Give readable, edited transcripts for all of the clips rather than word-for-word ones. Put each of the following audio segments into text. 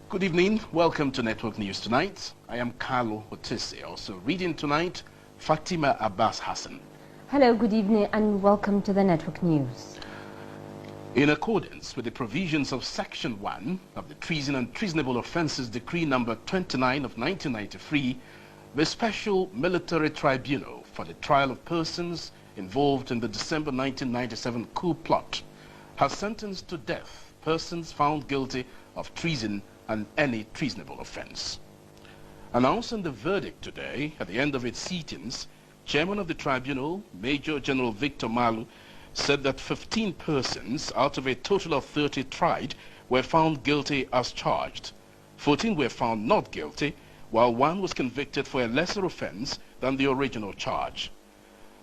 Good evening. Welcome to Network News Tonight. I am Carlo Otese. Also reading tonight, Fatima Abbas Hassan. Hello, good evening and welcome to the Network News. In accordance with the provisions of Section 1 of the Treason and Treasonable Offences Decree number 29 of 1993, the Special Military Tribunal for the Trial of Persons involved in the December 1997 coup plot has sentenced to death persons found guilty of treason and any treasonable offence. Announcing the verdict today at the end of its sittings, Chairman of the Tribunal, Major General Victor Malu, said that 15 persons out of a total of 30 tried were found guilty as charged. 14 were found not guilty, while one was convicted for a lesser offence than the original charge.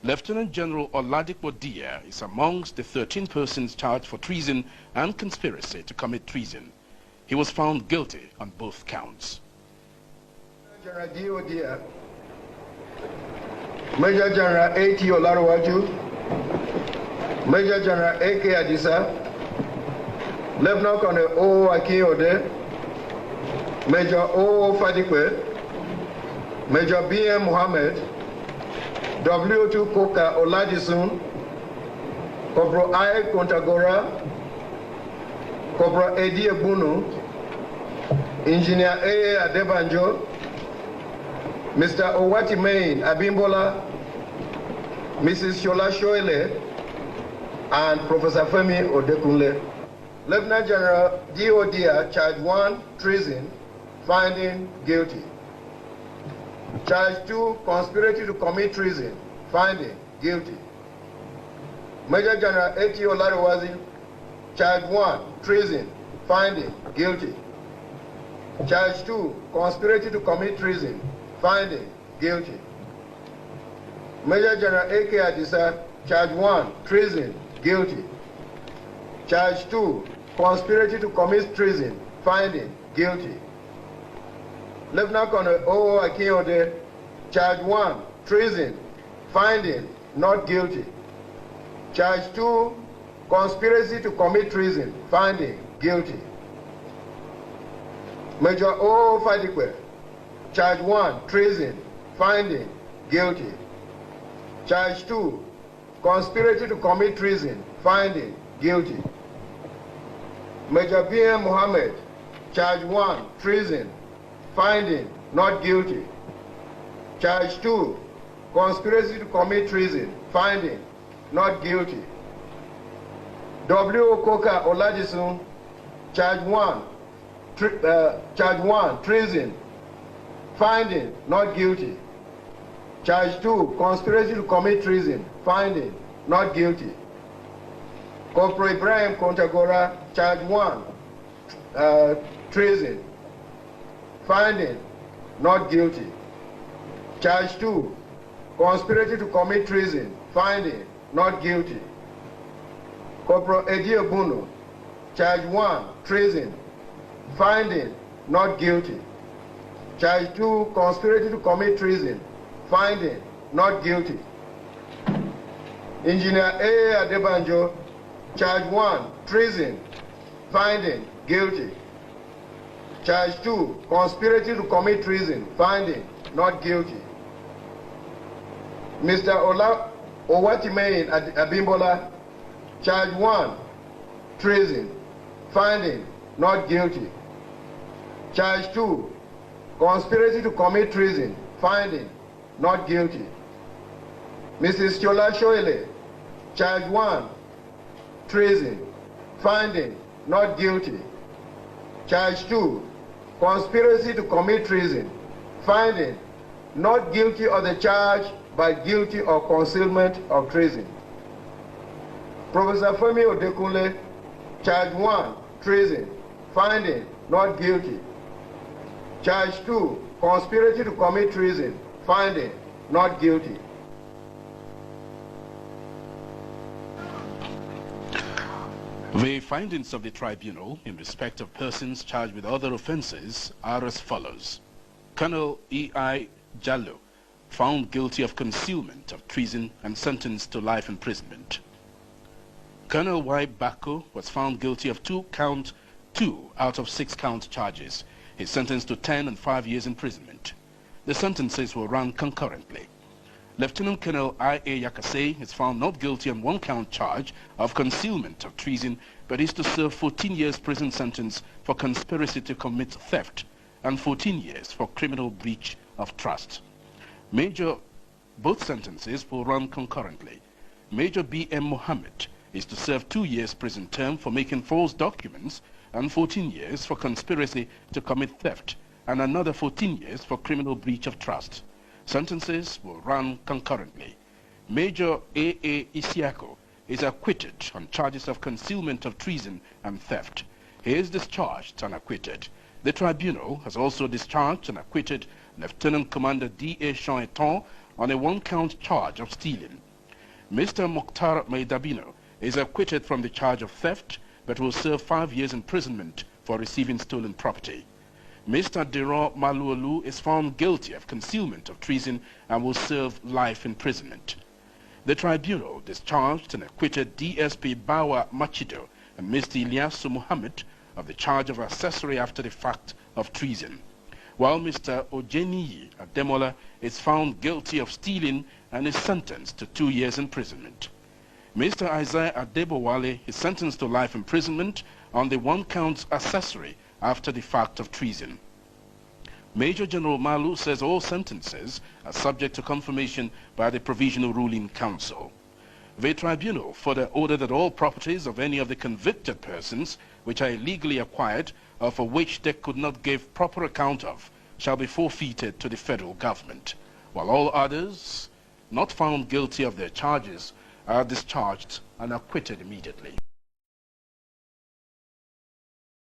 Lieutenant General Oladipo Diya is amongst the 13 persons charged for treason and conspiracy to commit treason. He was found guilty on both counts. General Diya, Major General A.T. Olaruwaju, Major General A.K. Adisa, Lieutenant Colonel O. Akinyode, Major O. Fadikwe, Major B.M. Mohammed, W.2 Koka Oladisun, Corporal I. Kontagora, Corporal Edi Ebunu, Engineer A. Adebanjo, Mr. Owatimehin Abimbola, Mrs. Shola Shoile, and Professor Femi Odekunle. Lieutenant General D.O. Diya, Charge 1, Treason, finding guilty. Charge 2, Conspiracy to commit treason, finding guilty. Major General A.T. Olaruwaju, Charge 1, Treason, finding guilty. Charge 2, Conspiracy to commit treason, finding guilty. Major General A.K. Adisa, Charge 1, Treason, guilty. Charge 2, Conspiracy to commit treason, finding guilty. Lieutenant Colonel O. Akinyode, Charge 1, Treason, finding not guilty. Charge 2, Conspiracy to commit treason, finding guilty. Major O. Fadikwe, Charge 1, Treason, finding guilty. Charge 2, Conspiracy to commit treason, finding guilty. Major B.M. Mohammed, Charge 1, Treason, finding not guilty. Charge 2, Conspiracy to commit treason, finding not guilty. W. Koka Oladisun, Charge 1, Treason, finding not guilty. Charge 2, Conspiracy to commit treason, finding not guilty. Corporal Ibrahim Kontagora, Charge 1, Treason, finding not guilty. Charge 2, Conspiracy to commit treason, finding not guilty. Corporal Edi Ebunu, Charge 1, Treason, finding not guilty. Charge 2, Conspiracy to commit treason, finding not guilty. Engineer A. Adebanjo, Charge 1, Treason, finding guilty. Charge 2, Conspiracy to commit treason, finding not guilty. Mr. Owatimehin Abimbola, Charge 1, Treason, finding not guilty. Charge 2, Conspiracy to commit treason, finding not guilty. Mrs. Shola Shoile, Charge 1, Treason, finding not guilty. Charge 2, Conspiracy to commit treason, finding not guilty of the charge but guilty of concealment of treason. Professor Femi Odekunle, Charge 1, Treason, finding not guilty. Charge 2, Conspiracy to commit treason, finding not guilty. The findings of the tribunal in respect of persons charged with other offences are as follows. Colonel E.I. Jallo, found guilty of concealment of treason and sentenced to life imprisonment. Colonel Y. Bako was found guilty of 2 out of 6 count charges, He is sentenced to 10 and 5 years imprisonment. The sentences will run concurrently. Lieutenant Colonel I.A. Yakase is found not guilty on one count charge of concealment of treason, but is to serve 14 years prison sentence for conspiracy to commit theft and 14 years for criminal breach of trust. Both sentences will run concurrently. Major B.M. Mohammed is to serve 2 years prison term for making false documents and 14 years for conspiracy to commit theft and another 14 years for criminal breach of trust. Sentences will run concurrently. Major A.A. Isiako is acquitted on charges of concealment of treason and theft. He is discharged and acquitted. The tribunal has also discharged and acquitted Lieutenant Commander D.A. Shaitan on a one-count charge of stealing. Mr. Mokhtar Maidabino is acquitted from the charge of theft, but will serve 5 years imprisonment for receiving stolen property. Mr. Dero Maluolu is found guilty of concealment of treason and will serve life imprisonment. The tribunal discharged and acquitted DSP Bawa Machido and Mr. Ilyasu Muhammad of the charge of accessory after the fact of treason, while Mr. Ojeniyi Ademola is found guilty of stealing and is sentenced to 2 years imprisonment. Mr. Isaiah Adebowale is sentenced to life imprisonment on the one-count accessory after the fact of treason. Major General Malu says all sentences are subject to confirmation by the Provisional Ruling Council. The tribunal further ordered that all properties of any of the convicted persons which are illegally acquired or for which they could not give proper account of shall be forfeited to the federal government, while all others not found guilty of their charges are discharged and acquitted immediately.